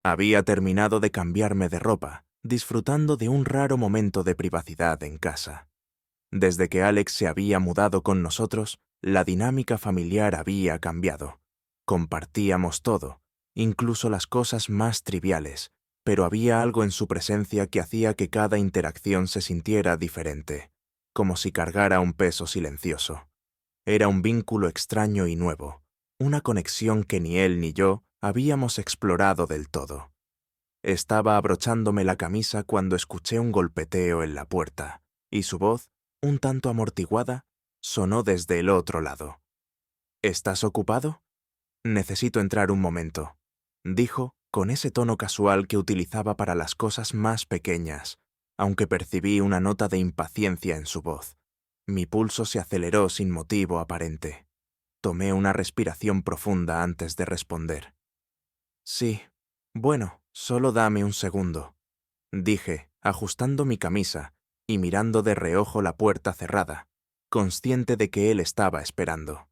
Había terminado de cambiarme de ropa, disfrutando de un raro momento de privacidad en casa. Desde que Alex se había mudado con nosotros, la dinámica familiar había cambiado. Compartíamos todo, incluso las cosas más triviales, pero había algo en su presencia que hacía que cada interacción se sintiera diferente, como si cargara un peso silencioso. Era un vínculo extraño y nuevo, una conexión que ni él ni yo habíamos explorado del todo. Estaba abrochándome la camisa cuando escuché un golpeteo en la puerta, y su voz, un tanto amortiguada, sonó desde el otro lado. ¿Estás ocupado? Necesito entrar un momento, dijo con ese tono casual que utilizaba para las cosas más pequeñas, aunque percibí una nota de impaciencia en su voz. Mi pulso se aceleró sin motivo aparente. Tomé una respiración profunda antes de responder. Sí, bueno, solo dame un segundo, dije, ajustando mi camisa y mirando de reojo la puerta cerrada, consciente de que él estaba esperando.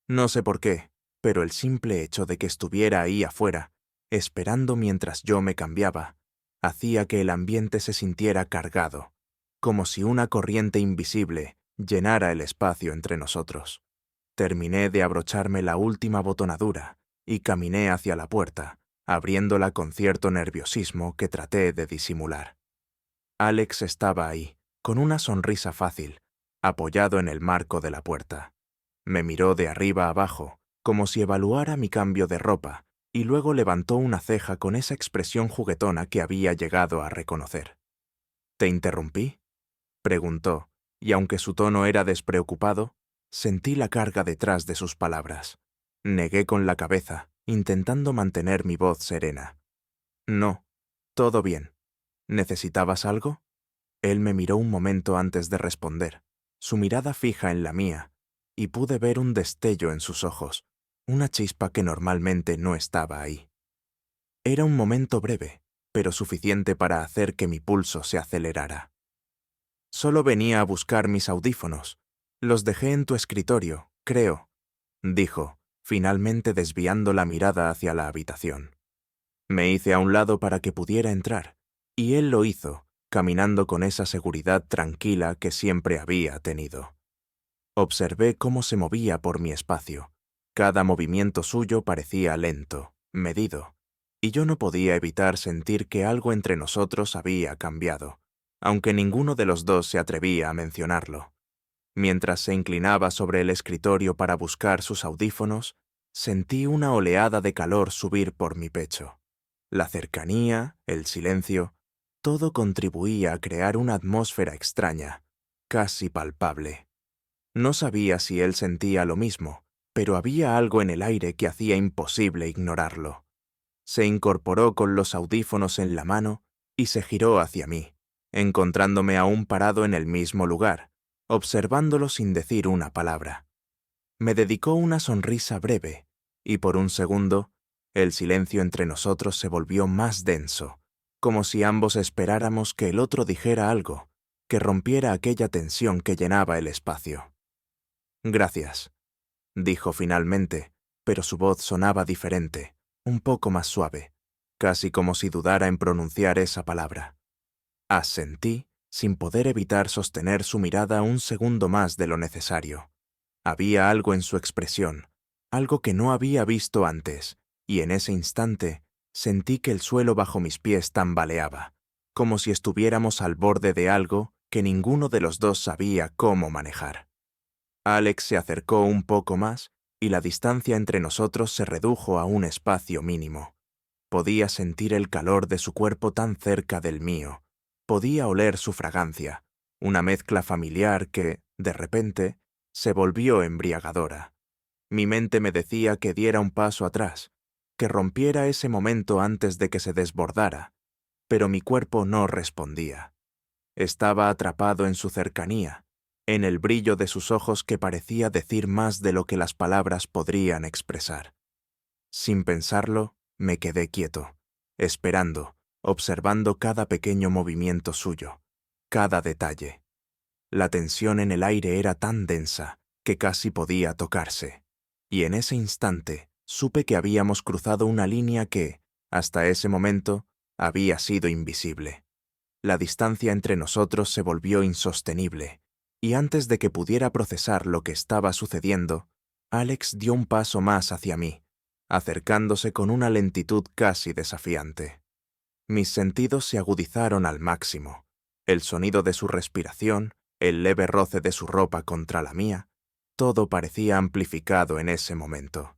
No sé por qué, pero el simple hecho de que estuviera ahí afuera, esperando mientras yo me cambiaba, hacía que el ambiente se sintiera cargado, como si una corriente invisible llenara el espacio entre nosotros. Terminé de abrocharme la última botonadura y caminé hacia la puerta, abriéndola con cierto nerviosismo que traté de disimular. Alex estaba ahí, con una sonrisa fácil, apoyado en el marco de la puerta. Me miró de arriba abajo, como si evaluara mi cambio de ropa, y luego levantó una ceja con esa expresión juguetona que había llegado a reconocer. ¿Te interrumpí?, preguntó, y aunque su tono era despreocupado, sentí la carga detrás de sus palabras. Negué con la cabeza, intentando mantener mi voz serena. No, todo bien. ¿Necesitabas algo? Él me miró un momento antes de responder, su mirada fija en la mía, y pude ver un destello en sus ojos, una chispa que normalmente no estaba ahí. Era un momento breve, pero suficiente para hacer que mi pulso se acelerara. Solo venía a buscar mis audífonos. Los dejé en tu escritorio, creo, dijo, finalmente desviando la mirada hacia la habitación. Me hice a un lado para que pudiera entrar, y él lo hizo, caminando con esa seguridad tranquila que siempre había tenido. Observé cómo se movía por mi espacio. Cada movimiento suyo parecía lento, medido, y yo no podía evitar sentir que algo entre nosotros había cambiado, aunque ninguno de los dos se atrevía a mencionarlo. Mientras se inclinaba sobre el escritorio para buscar sus audífonos, sentí una oleada de calor subir por mi pecho. La cercanía, el silencio, todo contribuía a crear una atmósfera extraña, casi palpable. No sabía si él sentía lo mismo, pero había algo en el aire que hacía imposible ignorarlo. Se incorporó con los audífonos en la mano y se giró hacia mí, encontrándome aún parado en el mismo lugar, observándolo sin decir una palabra. Me dedicó una sonrisa breve, y por un segundo, el silencio entre nosotros se volvió más denso, como si ambos esperáramos que el otro dijera algo, que rompiera aquella tensión que llenaba el espacio. Gracias, dijo finalmente, pero su voz sonaba diferente, un poco más suave, casi como si dudara en pronunciar esa palabra. Asentí, sin poder evitar sostener su mirada un segundo más de lo necesario. Había algo en su expresión, algo que no había visto antes, y en ese instante sentí que el suelo bajo mis pies tambaleaba, como si estuviéramos al borde de algo que ninguno de los dos sabía cómo manejar. Alex se acercó un poco más y la distancia entre nosotros se redujo a un espacio mínimo. Podía sentir el calor de su cuerpo tan cerca del mío. Podía oler su fragancia, una mezcla familiar que, de repente, se volvió embriagadora. Mi mente me decía que diera un paso atrás, que rompiera ese momento antes de que se desbordara, pero mi cuerpo no respondía. Estaba atrapado en su cercanía, en el brillo de sus ojos que parecía decir más de lo que las palabras podrían expresar. Sin pensarlo, me quedé quieto, esperando, observando cada pequeño movimiento suyo, cada detalle. La tensión en el aire era tan densa que casi podía tocarse, y en ese instante supe que habíamos cruzado una línea que, Hasta ese momento había sido invisible. La distancia entre nosotros se volvió insostenible, y antes de que pudiera procesar lo que estaba sucediendo, Alex dio un paso más hacia mí, acercándose con una lentitud casi desafiante. Mis sentidos se agudizaron al máximo. El sonido de su respiración, el leve roce de su ropa contra la mía, todo parecía amplificado en ese momento.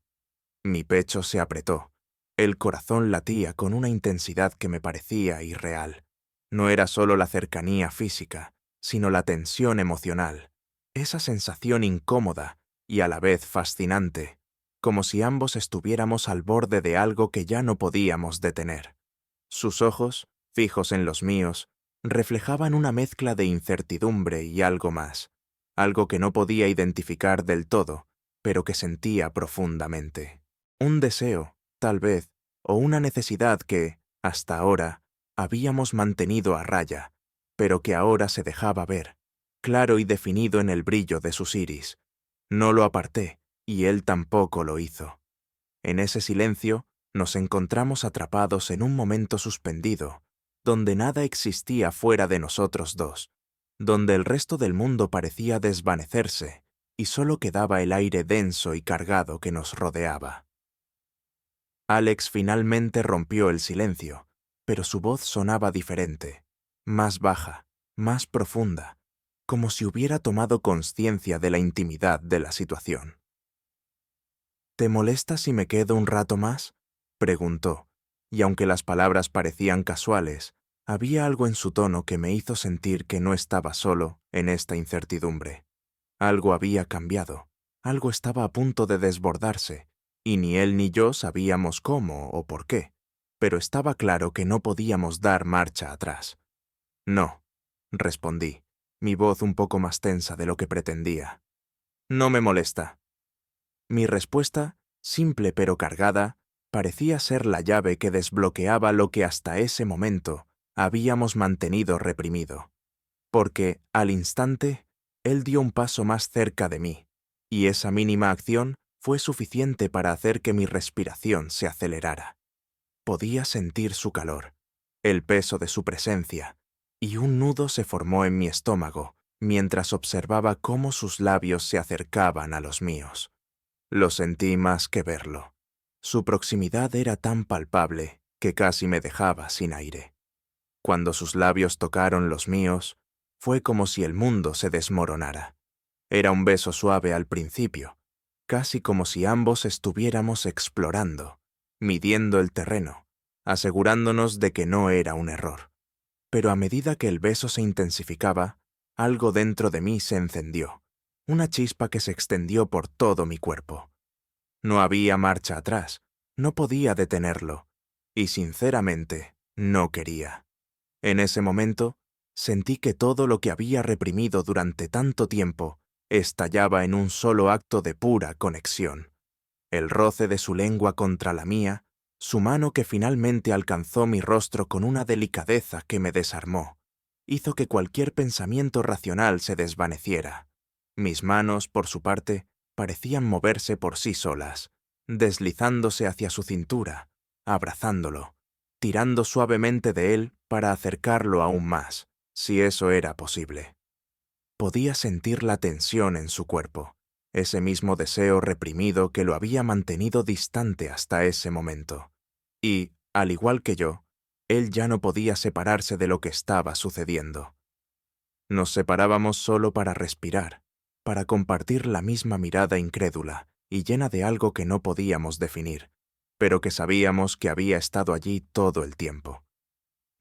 Mi pecho se apretó. El corazón latía con una intensidad que me parecía irreal. No era solo la cercanía física, sino la tensión emocional, esa sensación incómoda y a la vez fascinante, como si ambos estuviéramos al borde de algo que ya no podíamos detener. Sus ojos, fijos en los míos, reflejaban una mezcla de incertidumbre y algo más, algo que no podía identificar del todo, pero que sentía profundamente. Un deseo, tal vez, o una necesidad que, hasta ahora, habíamos mantenido a raya, pero que ahora se dejaba ver, claro y definido en el brillo de sus iris. No lo aparté, y él tampoco lo hizo. En ese silencio, nos encontramos atrapados en un momento suspendido, donde nada existía fuera de nosotros dos, donde el resto del mundo parecía desvanecerse, y solo quedaba el aire denso y cargado que nos rodeaba. Alex finalmente rompió el silencio, pero su voz sonaba diferente, más baja, más profunda, como si hubiera tomado conciencia de la intimidad de la situación. ¿Te molesta si me quedo un rato más?, preguntó, y aunque las palabras parecían casuales, había algo en su tono que me hizo sentir que no estaba solo en esta incertidumbre. Algo había cambiado, algo estaba a punto de desbordarse, y ni él ni yo sabíamos cómo o por qué, pero estaba claro que no podíamos dar marcha atrás. No, respondí, mi voz un poco más tensa de lo que pretendía. No me molesta. Mi respuesta, simple pero cargada, parecía ser la llave que desbloqueaba lo que hasta ese momento habíamos mantenido reprimido. Porque, al instante, él dio un paso más cerca de mí, y esa mínima acción fue suficiente para hacer que mi respiración se acelerara. Podía sentir su calor, el peso de su presencia, y un nudo se formó en mi estómago mientras observaba cómo sus labios se acercaban a los míos. Lo sentí más que verlo. Su proximidad era tan palpable que casi me dejaba sin aire. Cuando sus labios tocaron los míos, fue como si el mundo se desmoronara. Era un beso suave al principio, casi como si ambos estuviéramos explorando, midiendo el terreno, asegurándonos de que no era un error. Pero a medida que el beso se intensificaba, algo dentro de mí se encendió, una chispa que se extendió por todo mi cuerpo. No había marcha atrás, no podía detenerlo, y sinceramente no quería. En ese momento, sentí que todo lo que había reprimido durante tanto tiempo estallaba en un solo acto de pura conexión. El roce de su lengua contra la mía, su mano que finalmente alcanzó mi rostro con una delicadeza que me desarmó, hizo que cualquier pensamiento racional se desvaneciera. Mis manos, por su parte, parecían moverse por sí solas, deslizándose hacia su cintura, abrazándolo, tirando suavemente de él para acercarlo aún más, si eso era posible. Podía sentir la tensión en su cuerpo, ese mismo deseo reprimido que lo había mantenido distante hasta ese momento. Y, al igual que yo, él ya no podía separarse de lo que estaba sucediendo. Nos separábamos solo para respirar, para compartir la misma mirada incrédula y llena de algo que no podíamos definir, pero que sabíamos que había estado allí todo el tiempo.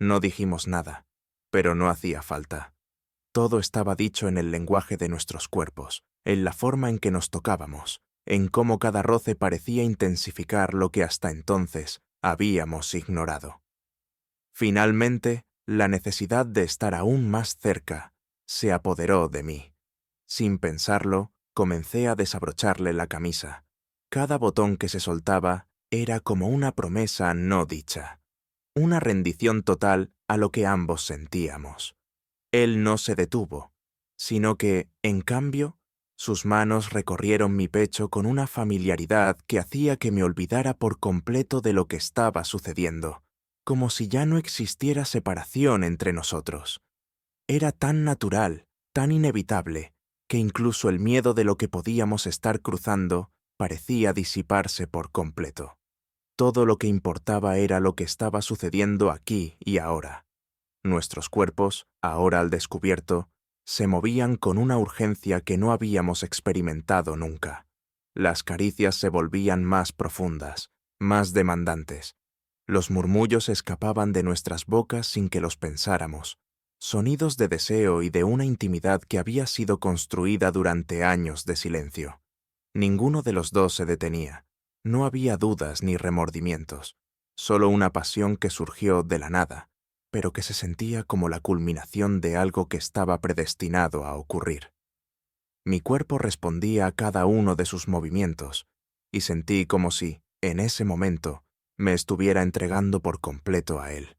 No dijimos nada, pero no hacía falta. Todo estaba dicho en el lenguaje de nuestros cuerpos, en la forma en que nos tocábamos, en cómo cada roce parecía intensificar lo que hasta entonces habíamos ignorado. Finalmente, la necesidad de estar aún más cerca se apoderó de mí. Sin pensarlo, comencé a desabrocharle la camisa. Cada botón que se soltaba era como una promesa no dicha, una rendición total a lo que ambos sentíamos. Él no se detuvo, sino que, en cambio, Sus manos recorrieron mi pecho con una familiaridad que hacía que me olvidara por completo de lo que estaba sucediendo, como si ya no existiera separación entre nosotros. Era tan natural, tan inevitable, que incluso el miedo de lo que podíamos estar cruzando parecía disiparse por completo. Todo lo que importaba era lo que estaba sucediendo aquí y ahora. Nuestros cuerpos, ahora al descubierto, se movían con una urgencia que no habíamos experimentado nunca. Las caricias se volvían más profundas, más demandantes. Los murmullos escapaban de nuestras bocas sin que los pensáramos, sonidos de deseo y de una intimidad que había sido construida durante años de silencio. Ninguno de los dos se detenía. No había dudas ni remordimientos, solo una pasión que surgió de la nada, pero que se sentía como la culminación de algo que estaba predestinado a ocurrir. Mi cuerpo respondía a cada uno de sus movimientos, y sentí como si, en ese momento, me estuviera entregando por completo a él.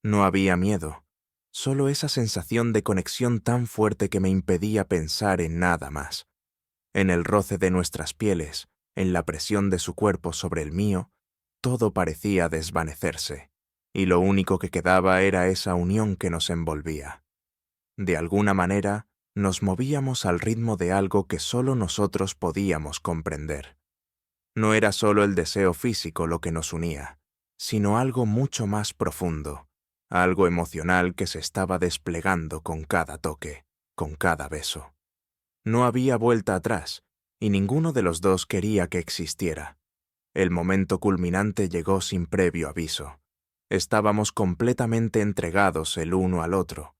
No había miedo, solo esa sensación de conexión tan fuerte que me impedía pensar en nada más. En el roce de nuestras pieles, en la presión de su cuerpo sobre el mío, todo parecía desvanecerse, y lo único que quedaba era esa unión que nos envolvía. De alguna manera, nos movíamos al ritmo de algo que solo nosotros podíamos comprender. No era solo el deseo físico lo que nos unía, sino algo mucho más profundo, algo emocional que se estaba desplegando con cada toque, con cada beso. No había vuelta atrás, y ninguno de los dos quería que existiera. El momento culminante llegó sin previo aviso. Estábamos completamente entregados el uno al otro,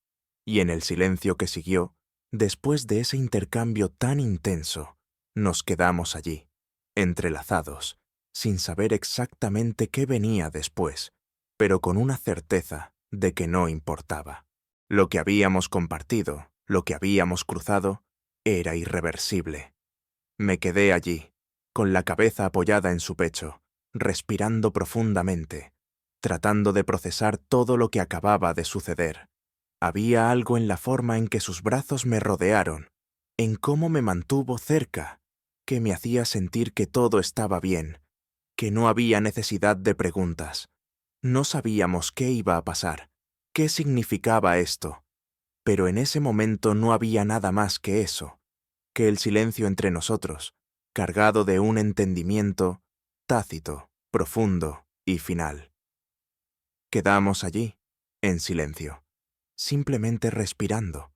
y en el silencio que siguió, después de ese intercambio tan intenso, nos quedamos allí, entrelazados, sin saber exactamente qué venía después, pero con una certeza de que no importaba. Lo que habíamos compartido, lo que habíamos cruzado, era irreversible. Me quedé allí, con la cabeza apoyada en su pecho, respirando profundamente, tratando de procesar todo lo que acababa de suceder. Había algo en la forma en que sus brazos me rodearon, en cómo me mantuvo cerca, que me hacía sentir que todo estaba bien, que no había necesidad de preguntas. No sabíamos qué iba a pasar, qué significaba esto, pero en ese momento no había nada más que eso, que el silencio entre nosotros, cargado de un entendimiento tácito, profundo y final. Quedamos allí, en silencio, simplemente respirando.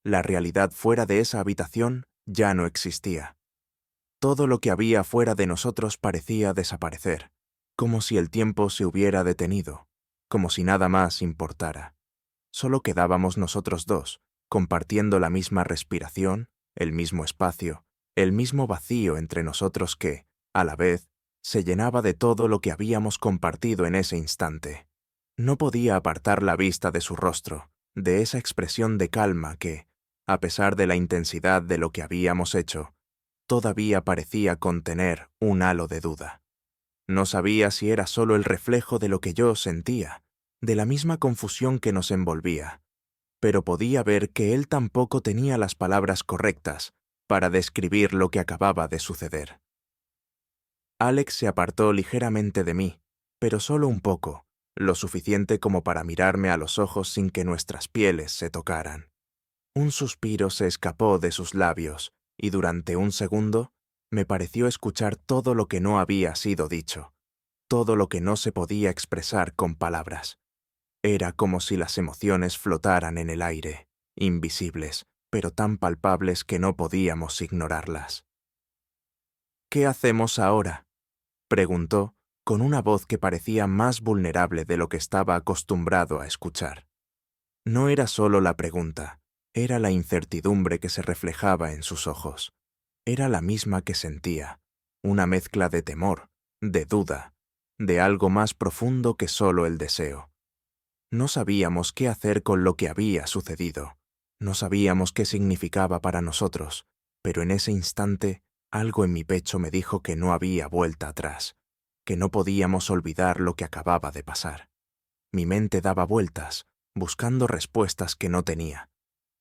La realidad fuera de esa habitación ya no existía. Todo lo que había fuera de nosotros parecía desaparecer, como si el tiempo se hubiera detenido, como si nada más importara. Solo quedábamos nosotros dos, compartiendo la misma respiración, el mismo espacio, el mismo vacío entre nosotros que, a la vez, se llenaba de todo lo que habíamos compartido en ese instante. No podía apartar la vista de su rostro, de esa expresión de calma que, a pesar de la intensidad de lo que habíamos hecho, todavía parecía contener un halo de duda. No sabía si era solo el reflejo de lo que yo sentía, de la misma confusión que nos envolvía, pero podía ver que él tampoco tenía las palabras correctas para describir lo que acababa de suceder. Alex se apartó ligeramente de mí, pero solo un poco, lo suficiente como para mirarme a los ojos sin que nuestras pieles se tocaran. Un suspiro se escapó de sus labios, y durante un segundo me pareció escuchar todo lo que no había sido dicho, todo lo que no se podía expresar con palabras. Era como si las emociones flotaran en el aire, invisibles, pero tan palpables que no podíamos ignorarlas. «¿Qué hacemos ahora?», preguntó, con una voz que parecía más vulnerable de lo que estaba acostumbrado a escuchar. No era solo la pregunta, era la incertidumbre que se reflejaba en sus ojos. Era la misma que sentía, una mezcla de temor, de duda, de algo más profundo que solo el deseo. No sabíamos qué hacer con lo que había sucedido. No sabíamos qué significaba para nosotros, pero en ese instante algo en mi pecho me dijo que no había vuelta atrás, que no podíamos olvidar lo que acababa de pasar. Mi mente daba vueltas, buscando respuestas que no tenía.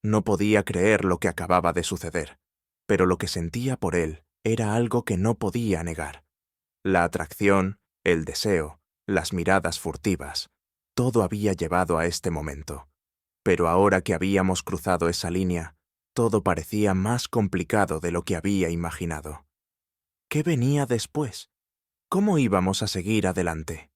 No podía creer lo que acababa de suceder. pero lo que sentía por él era algo que no podía negar. La atracción, el deseo, las miradas furtivas, todo había llevado a este momento. Pero ahora que habíamos cruzado esa línea, todo parecía más complicado de lo que había imaginado. ¿Qué venía después? ¿Cómo íbamos a seguir adelante?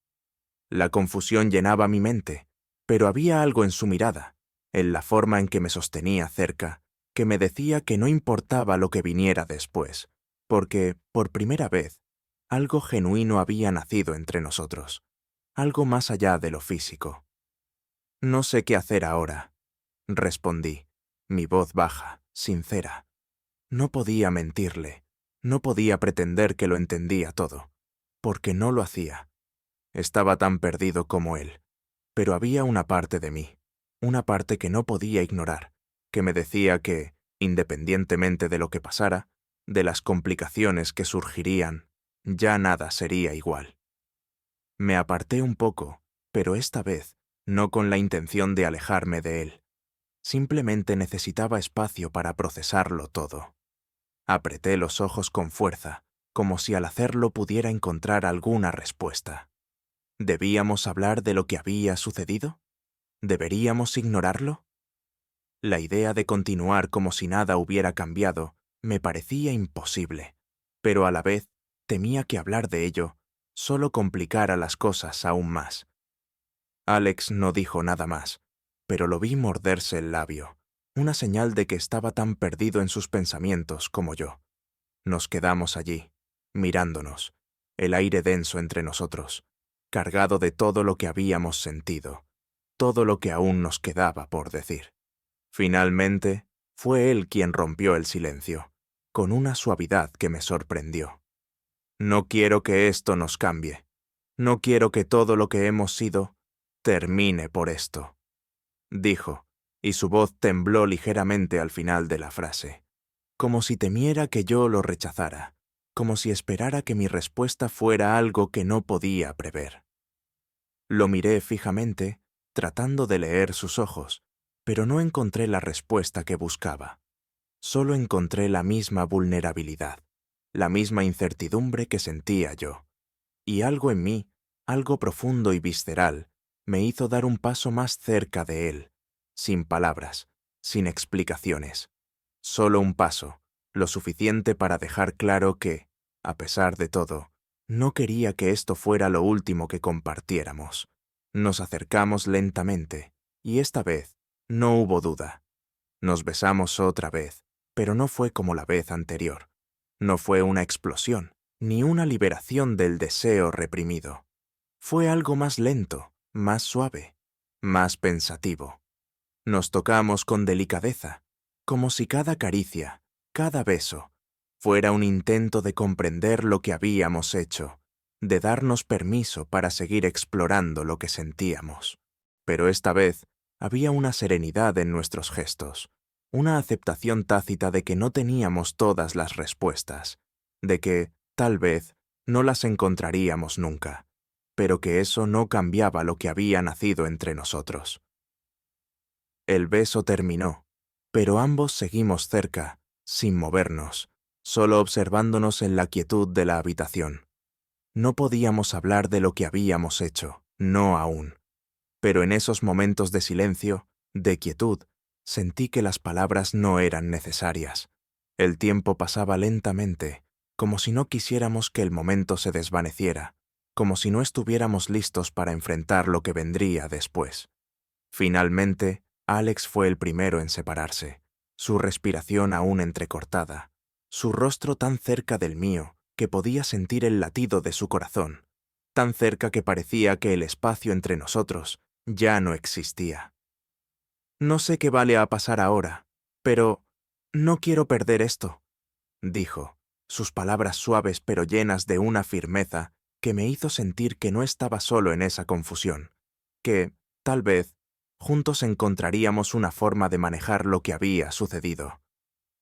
La confusión llenaba mi mente, pero había algo en su mirada, en la forma en que me sostenía cerca, que me decía que no importaba lo que viniera después, porque, por primera vez, algo genuino había nacido entre nosotros, algo más allá de lo físico. No sé qué hacer ahora, respondí, mi voz baja, sincera. No podía mentirle, no podía pretender que lo entendía todo, porque no lo hacía. Estaba tan perdido como él, pero había una parte de mí, una parte que no podía ignorar, que me decía que, independientemente de lo que pasara, de las complicaciones que surgirían, ya nada sería igual. Me aparté un poco, pero esta vez no con la intención de alejarme de él. Simplemente necesitaba espacio para procesarlo todo. Apreté los ojos con fuerza, como si al hacerlo pudiera encontrar alguna respuesta. ¿Debíamos hablar de lo que había sucedido? ¿Deberíamos ignorarlo? La idea de continuar como si nada hubiera cambiado me parecía imposible, pero a la vez temía que hablar de ello solo complicara las cosas aún más. Alex no dijo nada más, pero lo vi morderse el labio, una señal de que estaba tan perdido en sus pensamientos como yo. Nos quedamos allí, mirándonos, el aire denso entre nosotros, cargado de todo lo que habíamos sentido, todo lo que aún nos quedaba por decir. Finalmente, fue él quien rompió el silencio, con una suavidad que me sorprendió. No quiero que esto nos cambie. No quiero que todo lo que hemos sido termine por esto, dijo, y su voz tembló ligeramente al final de la frase, como si temiera que yo lo rechazara, como si esperara que mi respuesta fuera algo que no podía prever. Lo miré fijamente, tratando de leer sus ojos, pero no encontré la respuesta que buscaba. Solo encontré la misma vulnerabilidad, la misma incertidumbre que sentía yo. Y algo en mí, algo profundo y visceral, me hizo dar un paso más cerca de él, sin palabras, sin explicaciones. Solo un paso, lo suficiente para dejar claro que, a pesar de todo, no quería que esto fuera lo último que compartiéramos. Nos acercamos lentamente, y esta vez no hubo duda. Nos besamos otra vez, pero no fue como la vez anterior. No fue una explosión, ni una liberación del deseo reprimido. Fue algo más lento, más suave, más pensativo. Nos tocamos con delicadeza, como si cada caricia, cada beso, fuera un intento de comprender lo que habíamos hecho, de darnos permiso para seguir explorando lo que sentíamos. Pero esta vez había una serenidad en nuestros gestos, una aceptación tácita de que no teníamos todas las respuestas, de que, tal vez, no las encontraríamos nunca, pero que eso no cambiaba lo que había nacido entre nosotros. El beso terminó, pero ambos seguimos cerca, sin movernos, solo observándonos en la quietud de la habitación. No podíamos hablar de lo que habíamos hecho, no aún. Pero en esos momentos de silencio, de quietud, sentí que las palabras no eran necesarias. El tiempo pasaba lentamente, como si no quisiéramos que el momento se desvaneciera, como si no estuviéramos listos para enfrentar lo que vendría después. Finalmente, Alex fue el primero en separarse, su respiración aún entrecortada, su rostro tan cerca del mío que podía sentir el latido de su corazón, tan cerca que parecía que el espacio entre nosotros ya no existía. No sé qué vale a pasar ahora, pero no quiero perder esto, dijo, sus palabras suaves pero llenas de una firmeza que me hizo sentir que no estaba solo en esa confusión, que, tal vez, juntos encontraríamos una forma de manejar lo que había sucedido.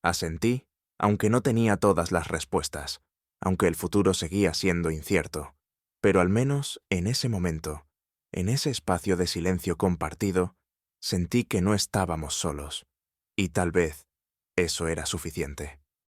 Asentí, aunque no tenía todas las respuestas, aunque el futuro seguía siendo incierto, pero al menos en ese momento, en ese espacio de silencio compartido, sentí que no estábamos solos, y tal vez eso era suficiente.